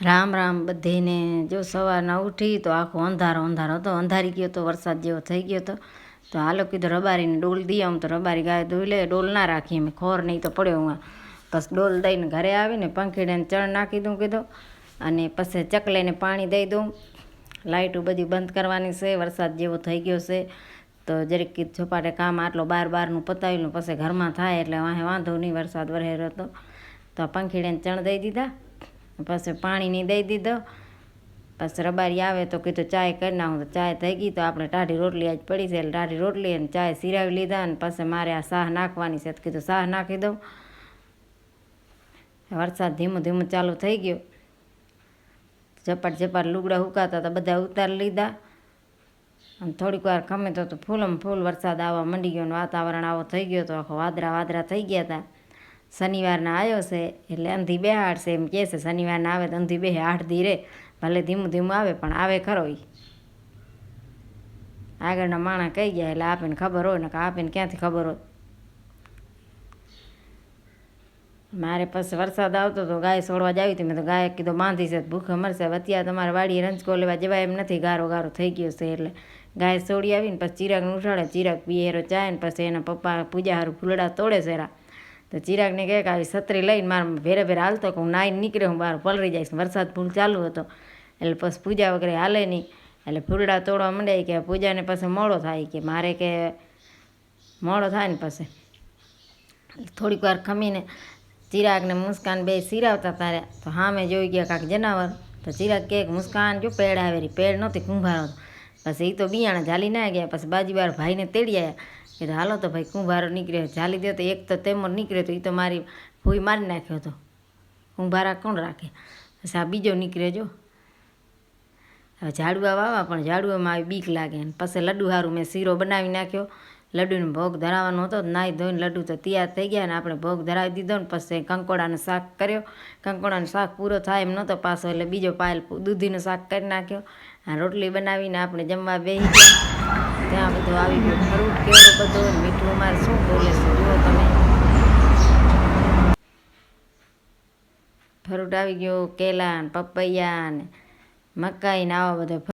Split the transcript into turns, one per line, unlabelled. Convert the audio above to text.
રામ રામ બધીને। જો સવારના ઉઠી તો આખો અંધારો અંધારો હતો, અંધારી ગયો તો વરસાદ જેવો થઈ ગયો હતો। તો હાલો કીધું રબારીને ડોલ દઈએ, આમ તો રબારી ગાય ધોઈ લે, ડોલ ના રાખી અમે, ખોર નહીં તો પડ્યો હું। બસ ડોલ દઈને ઘરે આવીને પંખીડાને ચણ નાખી દઉં કીધું, અને પછી ચકલીને પાણી દઈ દઉં। લાઇટું બધી બંધ કરવાની છે, વરસાદ જેવો થઈ ગયો છે તો જરીક કીધું છપાટે કામ આટલો બારનું પતાવેલું પછી ઘરમાં થાય એટલે વાંધો નહીં, વરસાદ વરેરો હતો તો પંખીડાને ચણ દઈ દીધા, પછી પાણીની દઈ દીધો। પછી રબારી આવે તો કીધું ચાય કરી નાખું, તો ચાય થઈ ગઈ તો આપણે ટાઢી રોટલી આજ પડી છે એટલે ટાઢી રોટલી અને ચાય સિરાવી લીધા। અને પછી મારે આ શાહ નાખવાની છે તો કીધું શાહ નાખી દઉં। વરસાદ ધીમું ધીમું ચાલુ થઈ ગયો, ઝપાટ લુગડા હુકાતા હતા બધા ઉતારી લીધા, અને થોડીક વાર ખમે તો ફૂલ વરસાદ આવવા માંડી ગયો, વાતાવરણ આવો થઈ ગયો તો આખો વાદળા થઈ ગયા હતા। શનિવારના આવ્યો છે એટલે અંધી બેહાડશે એમ કહે છે, શનિવારના આવે તો અંધી બેહે 8 દી રે, ભલે ધીમું આવે પણ આવે ખરો। એ આગળના માણસ કહી ગયા એટલે આપીને ખબર હોય, ને આપીને ક્યાંથી ખબર હોય। મારે પછી વરસાદ આવતો તો ગાય છોડવા જ આવી હતી, મેં તો ગાય કીધું બાંધી છે ભૂખે મરશે, અત્યારે તમારે વાડીએ રંજકો લેવા જવાય એમ નથી, ગારો થઈ ગયો છે એટલે ગાય છોડી આવીને પછી ચિરાગને ઉઠાડે, ચિરાગ પીએ હેરો ચાય, ને પછી એના પપ્પા પૂજા હારું ફૂલડા તોડે છે। તો ચિરાગને કહે કે આવી છત્રી લઈને મારે ભેરે હાલતો કે હું નાઈને નીકળે, હું બહાર પલરી જઈશ, વરસાદ ફૂલ ચાલુ હતો એટલે પછી પૂજા વગેરે હાલે નહીં, એટલે ફૂલડા તોડવા માંડ્યા કે પૂજાને પછી મોડો થાય, કે મારે કે મોડો થાય ને પછી થોડીક વાર ખમીને ચિરાગને મુસ્કાન બે સિરાવતા તાર્યા તો સામે જોઈ ગયા કાંક જનાવર, તો ચિરાગ કહે કે મુસ્કાન જો પેડ આવેલી, પેડ નહોતી કુંભારો, પછી એ તો બિયાણા ઝાલી ના ગયા, પછી બાજુવાર ભાઈને તેડી આવ્યા, કીધું હાલો તો ભાઈ કુંભારો નીકળ્યો, ઝાલી દો તો એક તો તેમ નીકળ્યો તો એ તો મારી ભૂઈ મારી નાખ્યો હતો, કુંભારા કોણ રાખે, પછી આ બીજો નીકળ્યો જો। હવે ઝાડુઆ વાવા પણ ઝાડુઆમાં આવી બીક લાગે, અને પછી લડ્ડુ સારું મેં શીરો બનાવી નાખ્યો, લડ્ડુને ભોગ ધરાવવાનો હતો, નાહી ધોઈને લડ્ડુ તો તૈયાર થઈ ગયા, ને આપણે ભોગ ધરાવી દીધો ને પછી કંકોડાનું શાક કર્યો, કંકોડાનું શાક પૂરો થાય એમ નહોતો પાછો એટલે બીજો પાયલ દૂધીનું શાક કરી નાખ્યો, આ રોટલી બનાવીને આપણે જમવા બેસી ગયા। ત્યાં બધું આવી ગયું, ફ્રૂટ કેવો બધો, મીઠું અમારે શું બોલે છે જુઓ તમે, ફ્રૂટ આવી ગયો, કેળા ને પપૈયા ને મકાઈ ને આવા બધા